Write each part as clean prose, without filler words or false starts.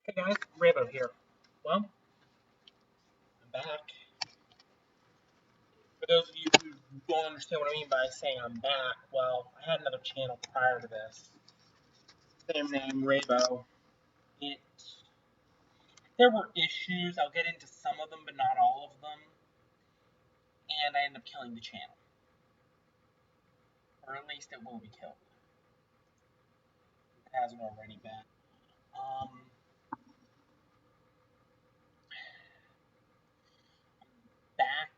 Hey guys, Rabo here. Well, I'm back. For those of you who don't understand what I mean by saying I'm back, well, I had another channel prior to this. Same name, Rabo. It There were issues. I'll get into some of them, but not all of them. And I ended up killing the channel. Or at least it will be killed. It hasn't already been. Back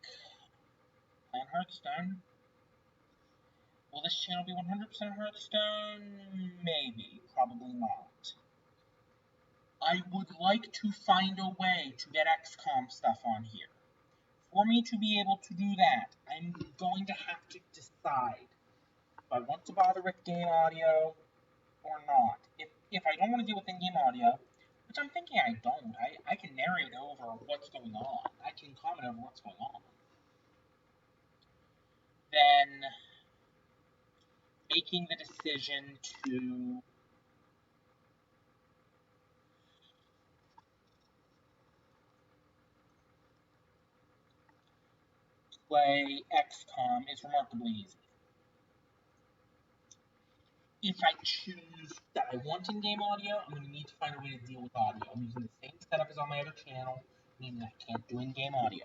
playing Hearthstone. Will this channel be 100% Hearthstone? Maybe. Probably not. I would like to find a way to get XCOM stuff on here. For me to be able to do that, I'm going to have to decide if I want to bother with game audio or not. If I don't want to deal with in-game audio, which I'm thinking I don't, I can narrate over what's going on. I can comment over what's going on. Then making the decision to play XCOM is remarkably easy. If I choose that I want in-game audio, I'm going to need to find a way to deal with audio. I'm using the same setup as on my other channel, meaning I can't do in-game audio.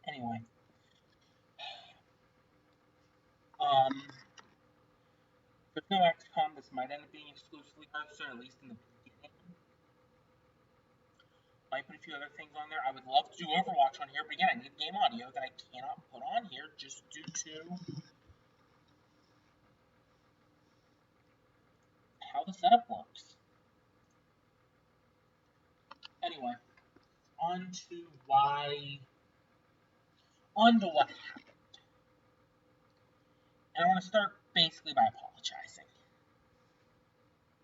Anyway. There's no XCOM. This might end up being exclusively Hearthstone, at least in the beginning. Might put a few other things on there. I would love to do Overwatch on here, but again, I need game audio that I cannot put on here just due to how the setup works. Anyway, on to what happened. And I want to start basically by apologizing.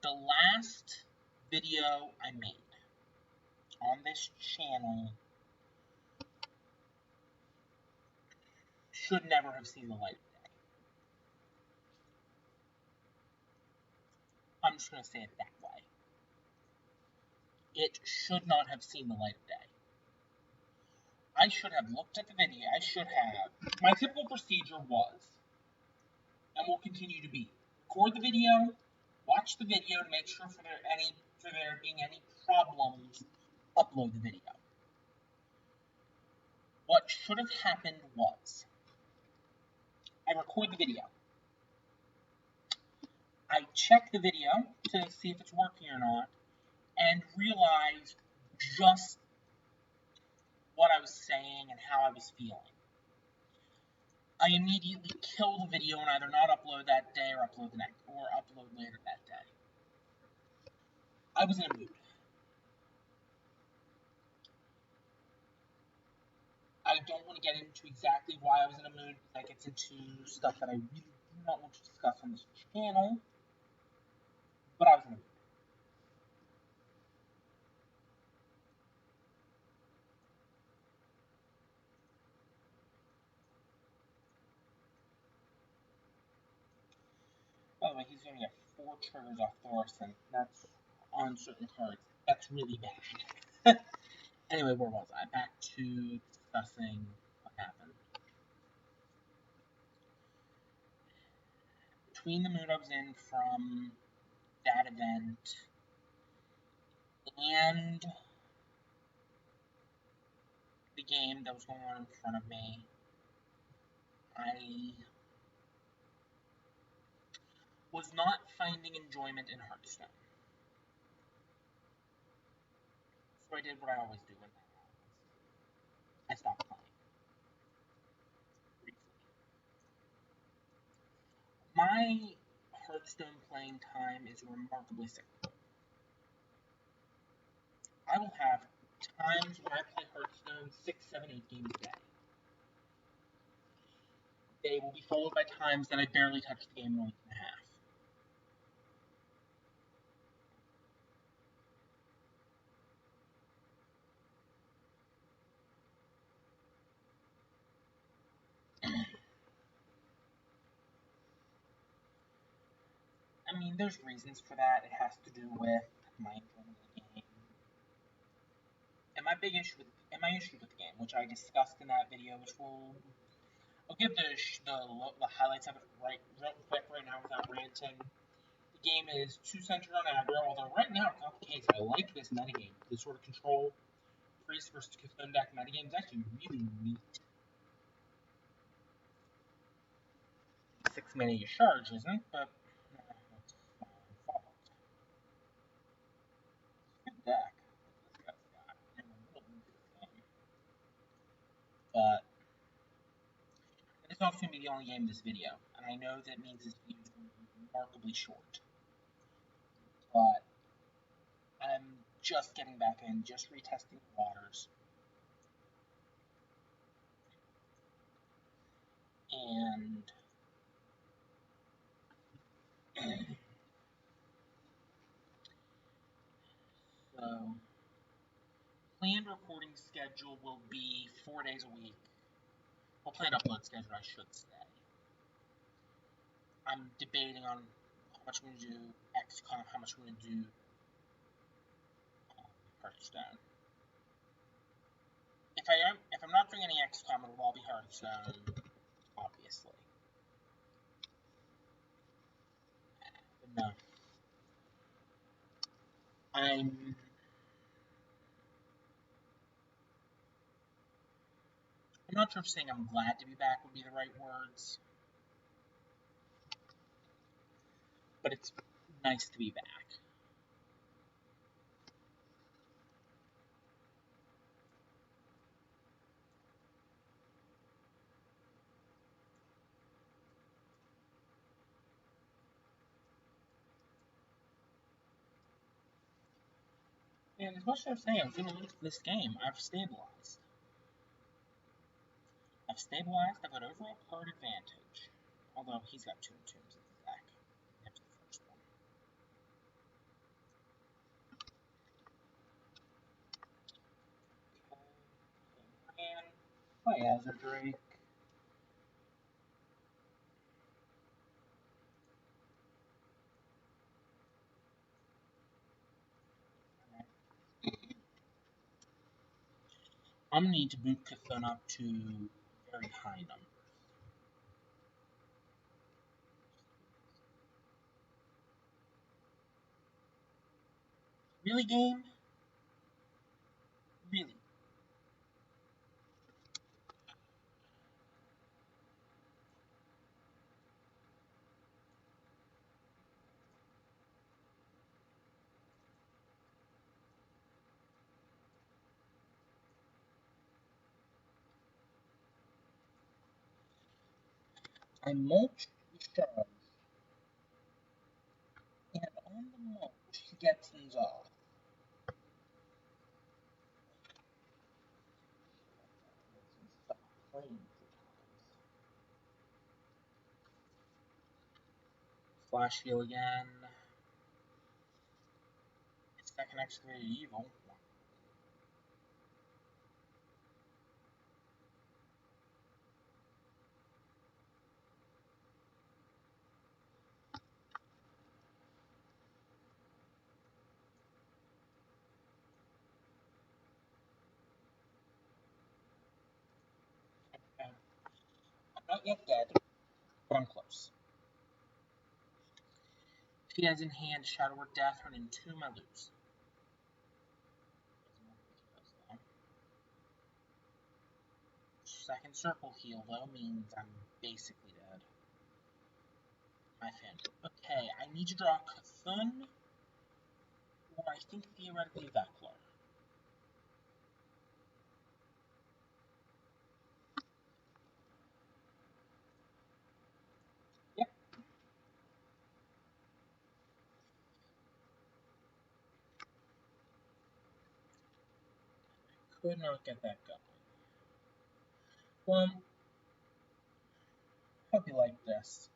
The last video I made on this channel should never have seen the light of day. I'm just going to say it that way. It should not have seen the light of day. I should have looked at the video. My typical procedure was, and will continue to be, record the video, watch the video to make sure for there being any problems, upload the video. What should have happened was, I record the video. I check the video to see if it's working or not, and realize just what I was saying and how I was feeling. I immediately kill the video and either not upload that day or upload later that day. I was in a mood. I don't want to get into exactly why I was in a mood. That gets into stuff that I really do not want to discuss on this channel. But I was in a mood. By the way, he's going to get 4 triggers off Thorson. That's on certain cards. That's really bad. Anyway, where was I? Back to discussing what happened. Between the mood I was in from that event and the game that was going on in front of me, I was not finding enjoyment in Hearthstone. So I did what I always do when that happens. I stopped playing. Briefly. My Hearthstone playing time is remarkably simple. I will have times where I play Hearthstone 6, 7, 8 games a day. They will be followed by times that I barely touch the game in a week and a half. I mean, there's reasons for that. It has to do with my enjoyment of the game and my big issue with the game, which I discussed in that video, which I'll give the highlights of it real quick right now without ranting. The game is too centered on aggro, although right now it's not the case. I like this metagame. This sort of control priest versus Cthulhu deck metagame is actually really neat. 6 mana you charge, isn't? But that's my fault. Good deck. This guy's got in the middle of this game. But it's also going to be the only game in this video, and I know that means this video is going to be remarkably short. But I'm just getting back in, just retesting the waters. And so, planned recording schedule will be 4 days a week. Well, planned upload schedule, I should say. I'm debating on how much I'm going to do XCOM, how much I'm going to do Hearthstone. If I'm not doing any XCOM, it'll all be Hearthstone, obviously. But no. I'm not sure if saying I'm glad to be back would be the right words, but it's nice to be back. And as much as I'm saying, I'm feeling this game, I've stabilized. I've got overall card advantage. Although he's got 2 tombs in his deck. After the first one. Okay. And play as a Drake. I'm gonna need to boot Cthulhu up to very high numbers. Really, game? Really? I mulched the charge, and on the mulch, he gets things off. Stop playing for times. Flash heal again. Second excavated evil. Okay. I'm not yet dead, but I'm close. If he has in hand Shadow or Death, turn in 2 I lose. Second circle heal, though, means I'm basically dead. My fan. Okay, I need to draw Cthulhu, or I think theoretically Vekler. Yep. Could not get that going. Well, hope you like this.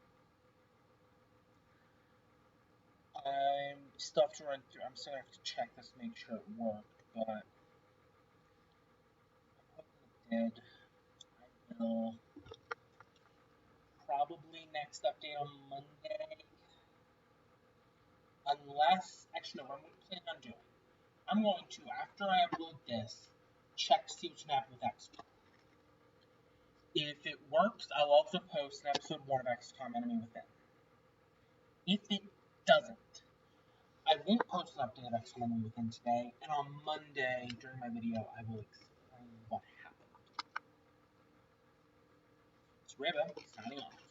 I'm stuff to run through. I'm still gonna have to check this to make sure it worked, but I'm hoping it did. I will probably next update on Monday. unless, actually, no, what I'm planning on doing, I'm going to, after I upload this, check to see what's going to happen with XP. If it works, I'll also post an episode 1 of XCOM Enemy Within. If it doesn't, I won't post an update of XCOM Enemy Within today, and on Monday, during my video, I will explain what happened. It's Riba, signing off.